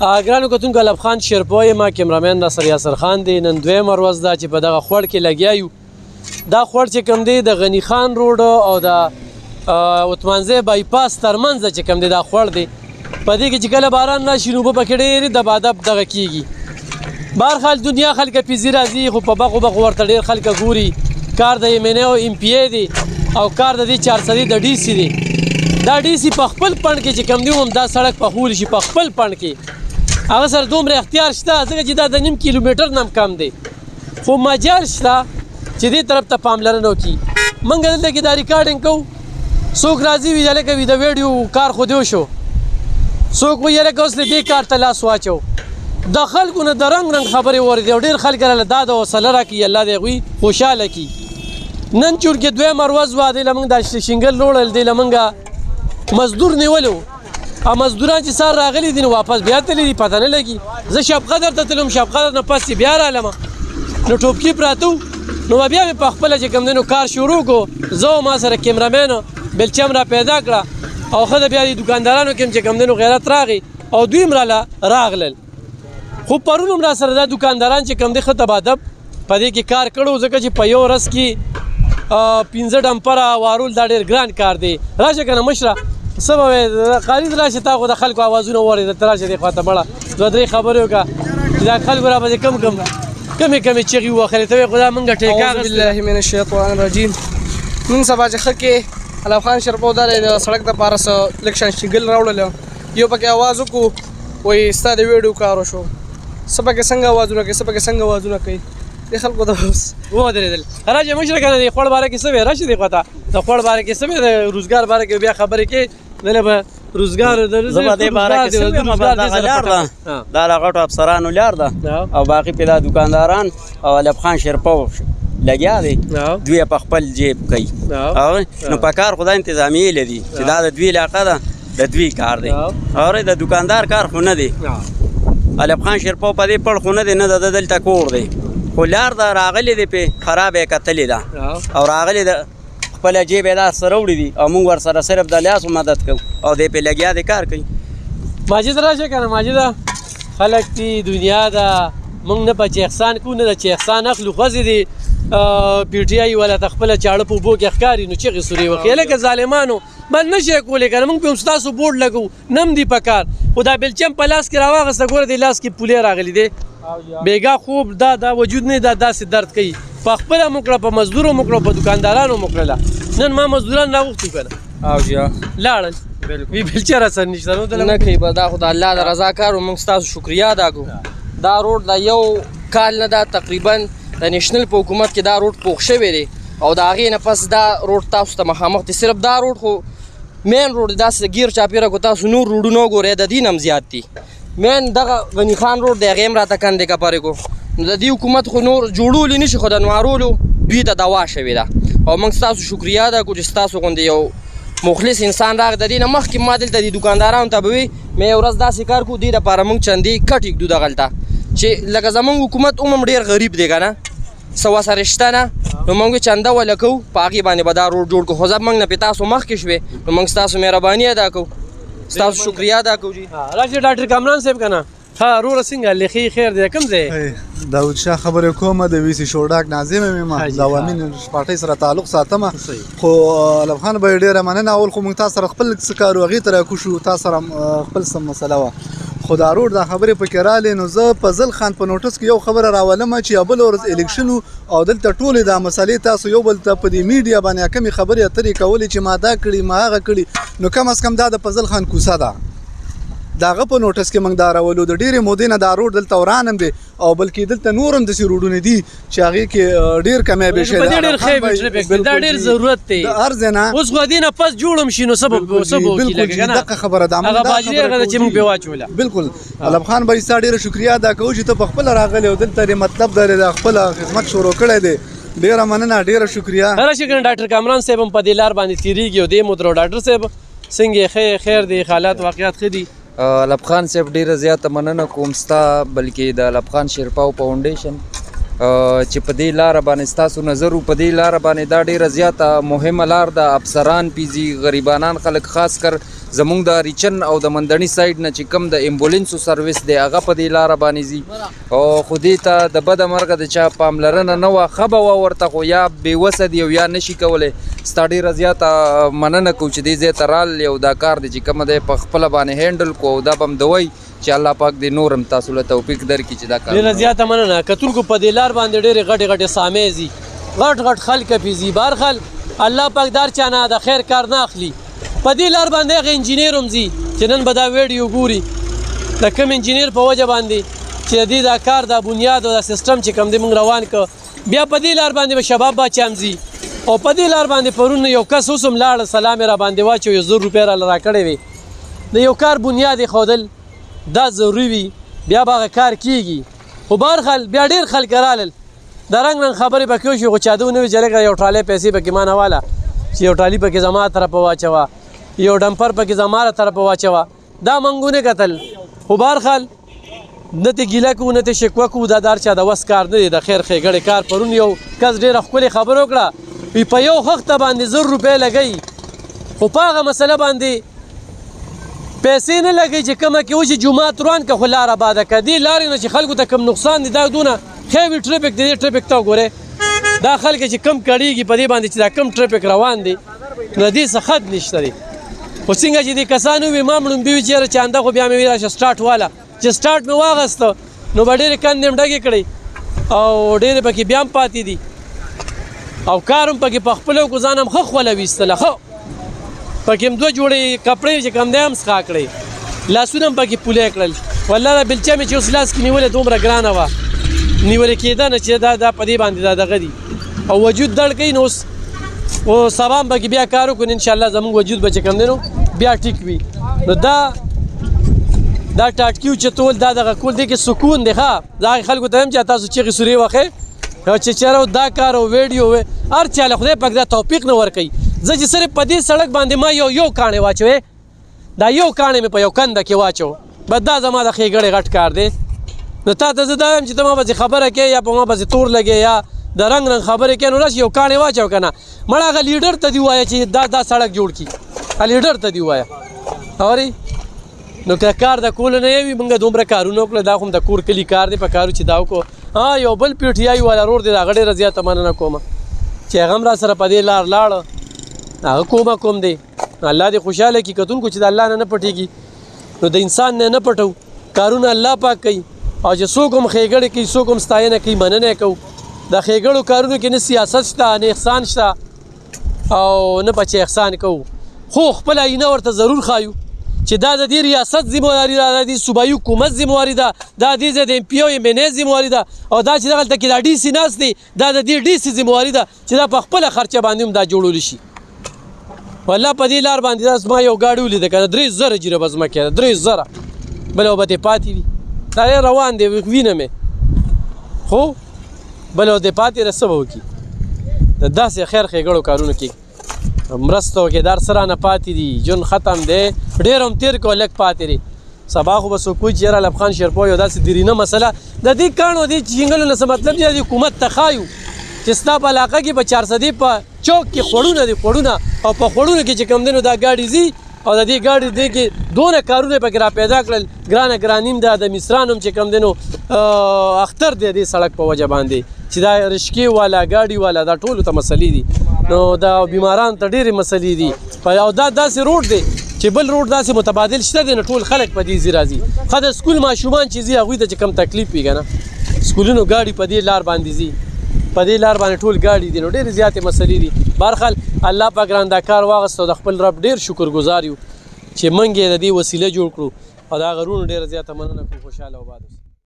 ګرانو کتونکو الف خان شیرپو یم کیمرامین ناصر یاسر خان دی. نن دویمه ورځ ده چې په دغه خوړ کې لګیا یو. دا خوړ چې کوم دی د غني خان روډ او د عثمانزی بایپاس ترمنځ چې کوم دی دا خوړ دی. په دې کې چې کله باران راشي نو اوبه پکې ډېرې دبادب دغه کېږي. بهرحال دنیا خلکه پیزي راځي خو په بغو بغو ورته ډېر خلکه ګوري. کار د MNA او MPA دی او کار د دې 400 د DC دی. دا DC په خپل پڼ کې چې کوم دی هم دا سړک پخول شي په خپل پڼ کې هغه سره دومره اختیار شته ځکه چې دا د نیم کیلومتر نه هم کم دی خو مجال شته چې دې طرف ته پاملرنه وکړي. موږ دلته کې دا ریکارډینګ کوو څوک راځي وي هلکه وي د ویډیو کار خو دی وشو څوک وایي هلکه اوس دې کار ته لاس واچو. د خلکو نه د رنګ رنګ خبرې واورېدې او ډېر خلک راله دا د حوصله راکړي الله دې هغوی خوشحاله کړي. نن چونکې دویمه ورځ وه دی له موږ دا شینګل روړل دی له موږ مزدور نیولو او مزدوران چې سار راغلي دي نو واپس بیا تللي دي پته نه لګي. زه شب قدر ته تلم شب قدر نه پس بیا رالم نو ټوپکي پراته نو بیا مې په خپله چې کوم دی نو کار شروع کړو. زه او ما سره کیمرامین بلچم را پیدا کړه او ښه د بیا د دوکاندارانو کې چې کوم دی نو غیرت راغی او دوی هم راله راغلل. خو پرون هم را سره دا دوکانداران چې کوم دی ښه دبادب په دې کې کار کړو ځکه چې په یو ورځ کې 15 ډمپره وارول دا ډېر ګران کار دی. راشه که نه مشره څه به وایې خالد راشه تا خو د خلکو اوازونه واورېده ته راشه دې خواته مړه دوه درې خبرې وکړه چې دا خلکو را باندې کمې چغې ووهلې ته وایې خو دا مونږ ټیکه اعوذ بالله من الشیطان الرجیم. نن سبا چې ښه کې الف خان شیرپو دا د سړک دپاره څه لږ شان شینګل راوړلی یو پکې اواز وکړو وایي ستا د ویډیو کار وشو څه پکې څنګه اوازونه کوي څه پکې څنګه اوازونه کوي دې خلکو ته اوس ودرېدل. راشه مشره که نه د خوړ باره کې څه وی راشه دې خواته د خوړ باره کې څه وی د روزګار باره کې بیا خبرې کې دله به روزګار زه به دې باره کې څه ویم بس دغه لار ده دا د غټو افسرانو لار ده او باقي پې دا دوکانداران او الف خان شیرپو لګیا دی دوی په خپل جیب کوي نو په کار خو دا انتظامیې لري چې دا د دوی علاقه ده د دوی کار دی او د دوکاندار کار خو نه دی. الف خان شیرپو په دې پړ خو نه دی نه د دلته کور دی خو لار ده راغلی دی پې خراب یې کتلې ده او راغلی ده خپله جیب یې دا سره وړي دي او موږ ورسره صرف د لاسو مدد کوو او دی پې لګیا دی کار کوي. ماجد راشه که نه ماجده خلک دي دنیا ده موږ نه په چې احسان کوو نه د چې احسان اخلو خوځې دي PTI ولا ته خپله چاړه په اوبو کې ښکاري نو چغې سورې وکړي لکه ظالمانو بند نه شي کولی که نه موږ پې هم ستاسو بورډ لګو نم دي په کار خو دا بلچم په لاس کې راواغسته ګوره دې لاس کې پولې راغلي دی بیګا خوب دا وجود نه دا داسې درد کوي په خپله مو کړه په مزدورو مو کړه په دوکاندارانو مو کړله نن ما مزدوران راوغوښتو که نه او جیا لاړل وی بلچه را سره نشته نه کوي به دا خو د الله د رضا کار و موږ ستاسو شکریا ادا کوو. دا روډ د یو کال نه دا تقریبا د نیشنل په حکومت کې دا روډ پوخ شوی دی او د هغې نه پس دا روډ تاسو ته مخامخ دی. صرف دا روډ خو مین روډ دی داسې ګیر چاپېره کو تاسو نور روډونه وګورئ د دې نه هم زیات دي. مین دغه غني خان روډ دی هغې هم راته کندې کپرې کو نو د دې حکومت خو نور جوړولی نه شي خو د نوارولو دوی ته دوا شوې ده او موږ ستاسو شکریا ادا کړو چې ستاسو غوندې یو مخلص انسان راغی. د دې نه مخکې ما دلته د دوکاندارانو ته به وي مې یو ورځ داسې کار کړو دې دپاره موږ چندې کټ ایږدو دغلته چې لکه زموږ حکومت هم ډېر غریب دی که نه څه وسره شته نه نو موږ چنده وله کوو په هغې باندې به دا روډ جوړ کړو خو زه موږ نه پې تاسو مخکې شوې نو موږ ستاسو مهرباني ادا کوو ستاسو شکریا ادا کوو. جی راشه ډاکټر کامران صاحب که نه ها روره څنګه لیخي خیر دی کوم ځای داود شاه خبرې کومه د وي سي شوډاک ناظم یم د عوامي پارټۍ سره تعلق ساتمه خو الف خان به یې ډېره مننه اول خو موږ تا سره خپل څه کار و هغې ته راکوشو تا سره خپل څه مسله وه خو دا روډ دا خبرې پکې رالې نو زه فضل خان په نوټس کې یو خبره راولمه چې بله ورځ الیکشن او دلته ټولې دا مسلې تاسو یو بل ته په دې میډیا باندې کمې خبرې اترې کولې چې ما دا کړي ما هغه کړي نو کم از کم دا د فضل خان کوڅه ده د هغه په نوټس کې موږ دا راولو د ډېرې مودې نه دا روډ دلته وران هم دی او بلکې دلته نور هم داسې روډونه دي چې هغې کې ډېر کمیابې شوی دا ډېر ضرورت دی د هر ځای نه اوس خو دې نه پس جوړ هم شي نو څه به وکړي لکه که نه دقه خبره ده هغه باجرې هغه ده چې موږ پې واچوله بلکل الف خان بهی ستا ډېره شکریا ادا کوو چې ته په خپله راغلی او دلته دې مطلب د خپله خدمت شروع کړی دی ډېره مننه ډېره شکریا. راشه که نه ډاکټر کامران صاحب هم په دې لار باندې تېرېږي او دې مدرو ډاکټر صاحب څنګه یې خیر دی حالات واقعات ښه دي. الف خان صاحب ډیره زیاته مننه کوم ستا بلکې د الف خان شیرپو فاونډیشن چې په دې لاره باندې ستاسو نظر په دې لاره باندې دا ډیره زیاته مهمه لار ده. افسران پیزي غریبانان خلک خاص کر زمونږ د ریچن او د مندڼي سایډ نه چې کوم د امبولینسو سرویس دی هغه په دې لاره باندې ځي او خو دې ته د بده مرغه د چا پاملرنه نه وه ښه به وه ورته خو یا بېوسه دي او یا نشي کولی ستا ډېره زیاته مننه کوو چې دې ځای ته رال او دا کار دی چې کومه دی په خپله باندې هینډل کو او دا به هم دوی چې الله پاک دې نور هم تاسو له توفیق درکړي چې دا کار ډېره زیاته مننه کتونکو په دې لار باندې ډېرې غټې غټې سامې ځي غټ غټ خلک پې ځي بهرحال الله پاک دار چا نه د خیر کار نه اخلي په دې لار باندې هغه انجینیر هم ځي چې نن به دا ویډیو ګوري د کوم انجینیر په وجه باندې چې د دې دا کار د بنیاد او د سیسټم چې کوم دی موږ روان کړ بیا په دې لار باندې به شباب باچا هم ځي او په دې لار باندې پرون یو کس اوس هم لاړ سلام یې را باندې واچو 1,000 روپۍ راله راکړی وي د یو کار بنیاد یې ښودل دا ضروري وي بیا به هغه کار کیږي خو بهرحال بیا ډېر خلک رالل د رنګ رنګ خبرې پکې وشي خو چا ده ونه وي چې لږه یو ټالۍ پیسې پکې ما نه واله چې یو ټالي پکې زما طرفه واچوه یو ډمپر پکې زما طرفه واچوه دا موږ ونه کتل خو بهرحال نه ته ګیله کوو نه ته شکوه کوو دا دار چا د وس کار نه دی د خیر ښېګړې کار پرون یو کس ډېره ښکلې خبره وکړه وي په یو خښته باندې 1,000 روپۍ لګوي خو په هغه مسله باندې پیسې نه لګوي چې کومه کې وشي جومات روان که خو لاره باده که دې لارې نه چې خلکو ته کوم نقصان دی دا دونه خیوي ټریفک دی دې ټریفک ته وګورئ دا خلک چې کم کړېږي په دې باندې چې دا کم ټریفک روان دی نو دې څه خط نشته دی خو څنګه چې دې کسانو وي ما مړومبي وي چېرې چانده خو بیا مې وي راشه سټارټ واله چې سټارټ مې واغسته نو به ډېرې کندې هم ډکې کړې او ډېرې پکې بیا هم پاتې دي او کار هم پکې په خپلو کو ځان هم ښه خوله ویستله ښه پکې هم 2 جوړې کپړې چې کوم دی هم څښا کړې لاسونه هم پکې پولی کړل والله دا بلچه مې چې اوس لاس کې نیولې دومره ګرانه وه نیولې کېده نه چې دا په دې باندې دا دغه دي او وجود دړ کوي نو اوس او سبا هم پکې بیا کار وکړو انشاءالله زموږ وجود به چې کوم دی نو بیا ټیک وي نو دا ټاټکي اوچتول دا دغه کول دی کې سکون دی ښه دا هغې خلکو ته هم چې تاسو چغې سورې وښئ چې چېرې دا کار او ویډیو هر چا له خدای پاک دا توفیق نه ورکوي زه چې صرف په دې سړک باندې ما یو کاڼی واچوې دا یو کاڼی مې په یو کنده کې واچو بس دا زما د ښېګړې غټ کار دی نو تا ته زه دا وایم چې ته ما پسې خبره کوې یا په ما پسې تور لګې یا د رنګ رنګ خبرې کوې نو راشي یو کاڼی واچو که نه مړه هغه لیډر ته دې ووایه چې دا سړک جوړ کړي هغه لیډر ته دې ووایه اورې نو که کار د کولو نه وي موږ دومره کارونه وکړه دا خو هم د کور کلي کار دی په کارو چې دا وکړو یو بل پی ټي آی والا رور دی د هغه ډېره زیاته مننه کومه چې هغه هم را سره په دې لار لاړه هغه کوم دی الله دې خوشحاله کړي کتونکو چې د الله نه پټېږي نو د انسان نه پټو کارونه الله پاک کوي او چې څوک هم ښېګړې کوي څوک هم ستاینه کوي مننه یې کوو د ښېګړو کارونو کې نه سیاست شته نه احسان شته او نه په چې احسان کوو خو خپله آینه ورته ضرور ښایو چې دا د دې ریاست ذمهواري ده دا د صوبایي حکومت ذمهواري ده دا د دې د ایم پي او ایم ان اے ذمهواري ده او دا چې دغلته کې دا ډي سي ناست دی دا د دې ډي سي ذمهواري ده چې دا په خپله خرچه باندې هم دا جوړولی شي والله په دې لار باندې دا زما یو ګاډي ولیده که نه 3,000 جیره به ځمکې ده 3,000 بله به دې پاتې وي دا روان دی وینم یې خو بله به دې پاتې ده څه به وکړي د داسې خیر ښېګړو کارونو کې مرسته وکړې دا سره نه پاتې دي ژوند ختم دی ډېر هم تېر کړو لږ پاتې دی سبا خو به څوک وایي چې یاره الف خان شیرپو یو داسې دیرینه مسله د دې کاڼو دې چینګلو نه څه مطلب دی د حکومت ته ښایو چې ستا په علاقه کې په 400 په چوک کې خوړونه دي خوړونه او په خوړونو کې چې کوم دی نو دا ګاډي ځي او د دې ګاډي دې کې دونه کارونه پکې را پیدا کړل ګرانه ګرانیم ده د مصران هم چې کوم دی نو اختر دی دې سړک په وجه باندې چې دا رشکې والا ګاډي والا دا ټولو ته مسلې دي نو دا بیمارانو ته ډېرې مسلې دي او دا داسې روډ دی چې بل روډ داسې متبادل شته دی نو ټول خلک په دې ځي راځي ښه د سکول ماشومان چې ځي هغوی ته چې کم تکلیف وي که نه سکولونو ګاډي په دې لار باندې ځي په دې لار باندې ټول ګاډي دي نو ډېرې زیاتې مسلې دي بهرحال الله پاک ران دا کار واغسته او د خپل رب ډېر شکر ګزار یو چې موږ یې د دې وسیله جوړ کړو او د هغه غرونو ډېره زیاته مننه کوو خوشحاله وباد اوسئ